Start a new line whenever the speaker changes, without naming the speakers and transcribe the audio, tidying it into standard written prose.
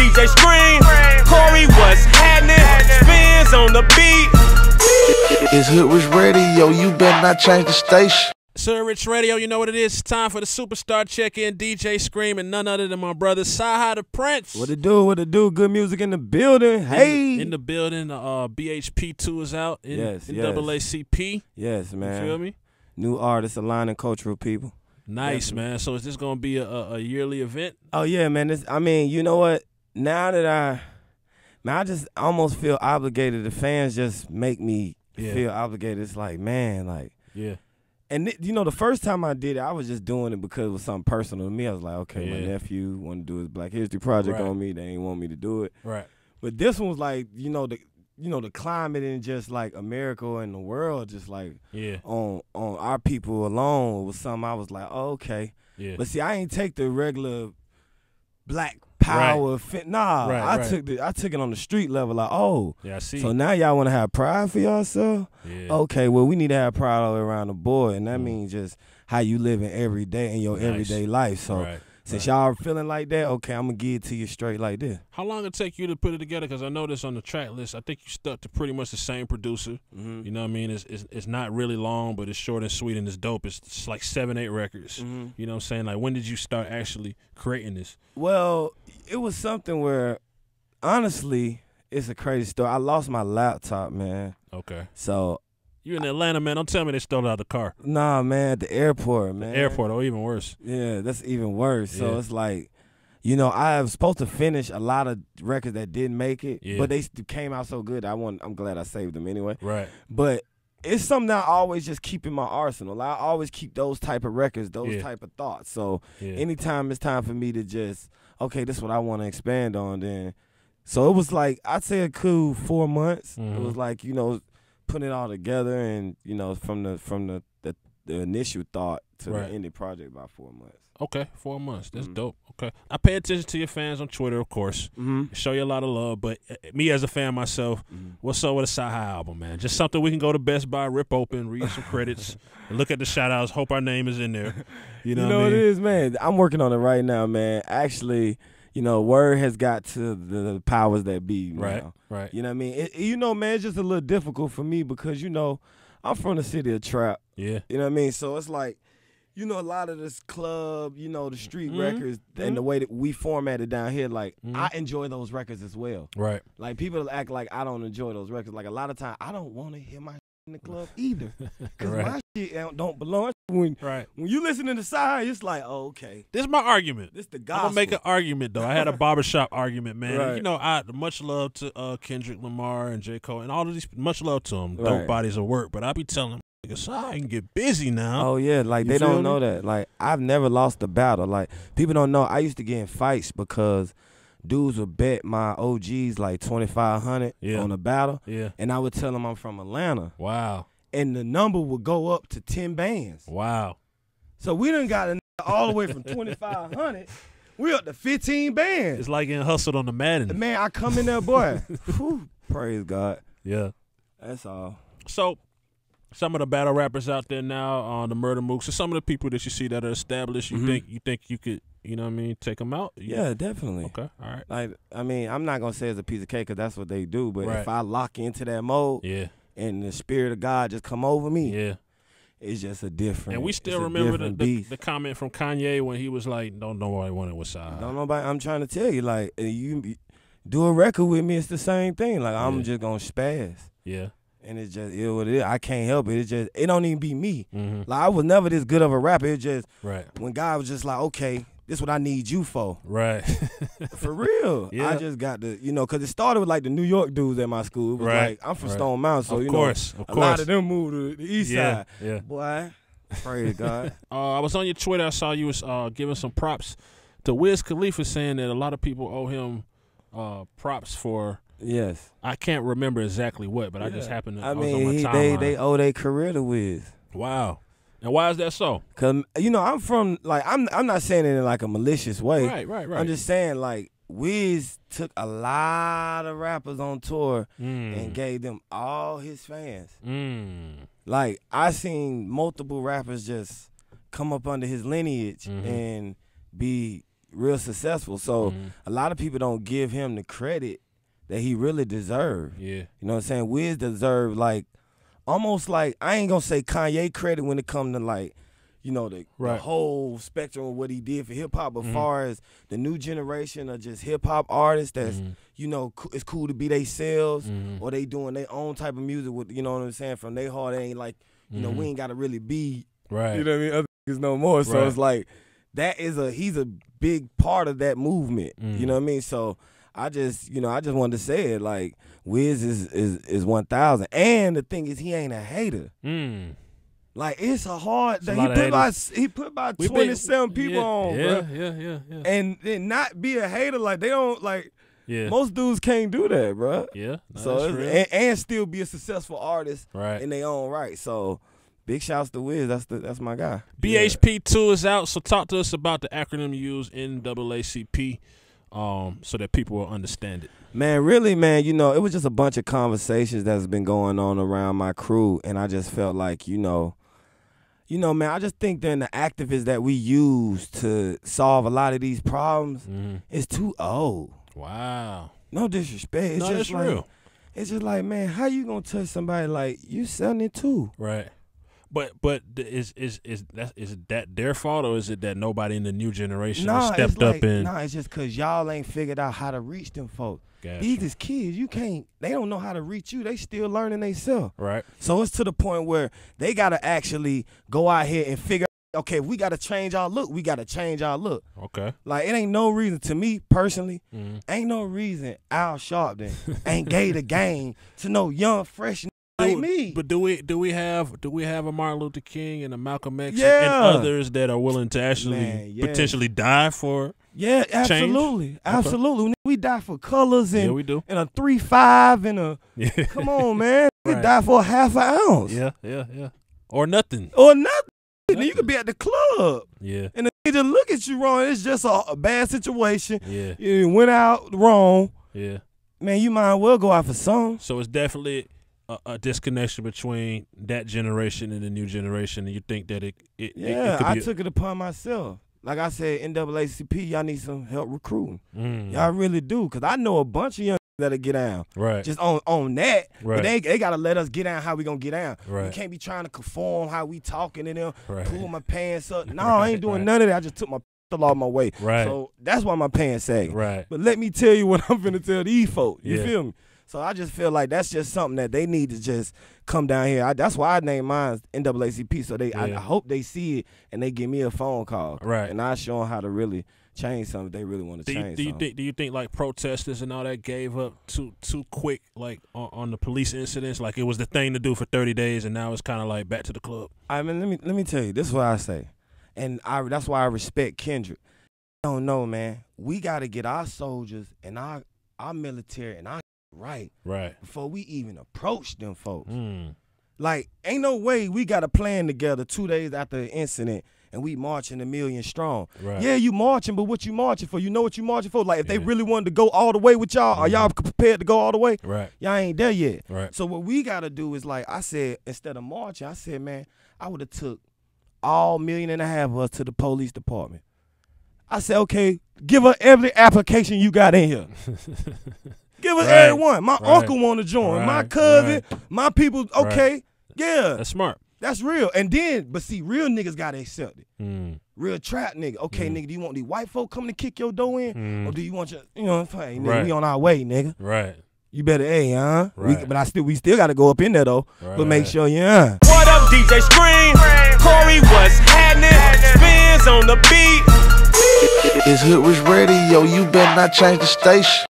DJ Scream, Corey, what's happening? Spins on the beat.
It's Hoodrich Radio, you better not change the station.
Hoodrich Radio, you know what it is. It's time for the Superstar Check-In. DJ Scream and none other than my brother Cyhi Prince.
What it do? What it do? Good music in the building. Hey,
in the building. BHP2 is out.
Yes.
NAACP.
Yes, man.
You feel me?
New artists aligning cultural people.
Nice,
Definitely.
man. So is this gonna be a yearly event?
Oh yeah, man. I mean, you know what? Now that I just almost feel obligated. The fans just make me feel obligated. It's like, man, like,
yeah.
And you know, the first time I did it, I was just doing it because it was something personal to me. I was like, okay, my nephew wanted to do his Black History Project on me. They didn't want me to do it.
Right.
But this one was like, the climate in just like America and the world, just like on our people alone was something I was like, oh, okay.
Yeah.
But see, I ain't take the regular Black power. I took it on the street level. Like, oh,
yeah, I see.
So now y'all want to have pride for yourself?
Yeah.
Okay, well, we need to have pride all around the board, and that means just how you living every day in your everyday life. So since y'all are feeling like that, okay, I'm gonna give it to you straight like this.
How long it take you to put it together? Because I noticed on the track list, I think you stuck to pretty much the same producer.
Mm-hmm.
You know what I mean? It's not really long, but it's short and sweet and it's dope. It's like 7-8 records.
Mm-hmm.
You know what I'm saying? Like, when did you start actually creating this?
Well, it was something where, honestly, it's a crazy story. I lost my laptop, man.
Okay.
So
you in Atlanta, man. Don't tell me they stole it out of the car.
Nah, man, at the airport, man.
The airport, or even worse.
Yeah, that's even worse. So it's like, you know, I was supposed to finish a lot of records that didn't make it, but they came out so good. I'm glad I saved them anyway.
Right.
But it's something that I always just keep in my arsenal. I always keep those type of records, those type of thoughts. So anytime it's time for me to just, okay, this is what I want to expand on, then. So it was like, I'd say a cool 4 months.
Mm-hmm.
It was like, you know, putting it all together, and you know, from the initial thought to the ended project, about 4 months.
Okay, 4 months. That's dope. Okay, I pay attention to your fans on Twitter, of course. Show you a lot of love, but me as a fan myself, what's up with a Cyhi album, man? Just something we can go to Best Buy, rip open, read some credits, and look at the shout outs. Hope our name is in there. You know what I mean?
It is, man. I'm working on it right now, man. Actually, you know, word has got to the powers that be now.
Right.
You know what I mean? You know, man, it's just a little difficult for me because, you know, I'm from the city of trap.
Yeah.
You know what I mean? So it's like, you know, a lot of this club, you know, the street records and the way that we format it down here, like, I enjoy those records as well.
Right.
Like, people act like I don't enjoy those records. Like, a lot of times, I don't want to hear my in the club either. Because my shit don't belong. When you listen to the side, it's like, oh, okay.
This is my argument.
This the gospel.
I'm going to make an argument, though. I had a barbershop argument, man. You know, much love to Kendrick Lamar and J. Cole and all of these. Much love to them. Dope bodies of work. But I be telling them, I can get busy now.
Oh, yeah. Like, they don't know that. Like, I've never lost a battle. Like, people don't know. I used to get in fights because dudes would bet my OGs like $2,500 on a battle. Yeah. And I would tell them I'm from Atlanta.
Wow.
And the number would go up to 10 bands.
Wow.
So we done got all the way from 2,500. We up to 15 bands.
It's like getting hustled on the Madden.
Man, I come in there, boy. Whew, praise God.
Yeah.
That's all.
So, some of the battle rappers out there now on the Murder Mooks, so some of the people that you see that are established, you think you could, you know what I mean, take them out?
Yeah, definitely.
Okay, all right.
Like, I mean, I'm not going to say it's a piece of cake because that's what they do, but if I lock into that mode and the spirit of God just come over me, it's just a different.
And we still remember the comment from Kanye when he was like, don't nobody want it with Cyhi.
Don't nobody, I'm trying to tell you, like, you do a record with me, it's the same thing. Like, I'm just going to spaz.
Yeah.
And it's just what it is. I can't help it. It's just, it don't even be me. Like, I was never this good of a rapper. It's just when God was just like, okay, this is what I need you for.
Right.
For real. I just got the, you know, because it started with like the New York dudes at my school. It was like, I'm from Stone Mountain, so, you know, a lot of them moved to the east side.
Yeah.
Boy, pray to God.
I was on your Twitter. I saw you was giving some props to Wiz Khalifa, saying that a lot of people owe him props for.
Yes.
I can't remember exactly what, but I just happened to.
I mean, they owe their career to Wiz.
Wow. And why is that so?
Cause you know, I'm from like I'm not saying it in like a malicious way.
Right.
I'm just saying like Wiz took a lot of rappers on tour and gave them all his fans. Like I seen multiple rappers just come up under his lineage and be, real successful. So a lot of people don't give him the credit that he really deserved.
Yeah.
You know what I'm saying? Wiz deserved like almost like, I ain't gonna say Kanye credit when it comes to like, you know, the whole spectrum of what he did for hip hop, but far as the new generation of just hip hop artists that's, you know, it's cool to be themselves, or they doing their own type of music with, you know what I'm saying, from their heart. They ain't like, you know, we ain't gotta really be, you know what I mean, other niggas no more. So it's like, he's a big part of that movement. You know what I mean? So I just wanted to say it, like, Wiz is 1,000. And the thing is, he ain't a hater. Like, it's a hard thing. He put about 27 people on, bro.
Yeah.
And then not be a hater, like, they don't, like, most dudes can't do that, bro.
Yeah. No,
so and still be a successful artist in their own right. So big shouts to Wiz. That's my guy.
BHP 2 is out, so talk to us about the acronym you use, NAACP, so that people will understand it.
Man, really, man, you know, it was just a bunch of conversations that's been going on around my crew, and I just felt like, you know, man, I just think that the activists that we use to solve a lot of these problems is too old.
Wow.
No disrespect. It's just like, real. It's just like, man, how you gonna touch somebody like you 72?
Right. But is that their fault, or is it that nobody in the new generation has stepped up and?
Nah, it's just because y'all ain't figured out how to reach them folks. Gotcha. These is kids. They don't know how to reach you. They still learning themselves. Right. So it's to the point where they got to actually go out here and figure out, okay, if we got to change our look, we got to change our look. Okay. Like, it ain't no reason, to me personally, ain't no reason Al Sharpton ain't gave the game to no young, fresh like me.
But do we have a Martin Luther King and a Malcolm X and others that are willing to actually potentially die for?
Yeah, absolutely,
change?
Absolutely. Okay. We die for colors and
we do.
And a 3.5 and a come on, man. We die for a half an ounce.
Yeah. Or nothing.
You could be at the club. Yeah. And they just look at you wrong. It's just a bad situation. Yeah. You went out wrong. Yeah. Man, you might as well go out for some.
So it's definitely a disconnection between that generation and the new generation, and you think that it could be
I took it upon myself. Like I said, NAACP, y'all need some help recruiting. Y'all really do, because I know a bunch of young that'll get down. Right. Just on that. Right. But they got to let us get down how we going to get down. Right. We can't be trying to conform how we talking to them, pull my pants up. No, I ain't doing none of that. I just took my pistol off my way. Right. So that's why my pants sagging. Right. But let me tell you what I'm finna tell these folks. You feel me? So I just feel like that's just something that they need to just come down here. That's why I named mine NAACP. So I hope they see it and they give me a phone call. Right. And I show them how to really change something if they really want to change something.
Do you think like protesters and all that gave up too quick, like on the police incidents? Like it was the thing to do for 30 days and now it's kind of like back to the club?
I mean, let me tell you. This is what I say. And that's why I respect Kendrick. I don't know, man. We got to get our soldiers and our military and our right before we even approach them folks. Like, ain't no way we got a plan together 2 days after the incident and we marching 1 million strong. Right. Yeah, you marching, but what you marching for? You know what you marching for? Like, if they really wanted to go all the way with y'all, are y'all prepared to go all the way? Right. Y'all ain't there yet. Right. So what we got to do is, like I said, instead of marching, I said, man, I would have took all 1.5 million of us to the police department. I said, okay, give her every application you got in here. Give us everyone. My uncle want to join. My cousin, my people. Okay, yeah.
That's smart.
That's real. And then, but see, real niggas got to accept it. Real trap nigga. Okay, nigga, do you want these white folk coming to kick your door in? Or do you want your, you know, hey, nigga, we on our way, nigga. Right. You better, huh? Right. But we still got to go up in there, though. Right. But make sure you,
What up, DJ Scream? Corey, what's happening? Spins on the beat.
It's Hoodrich Radio. You better not change the station.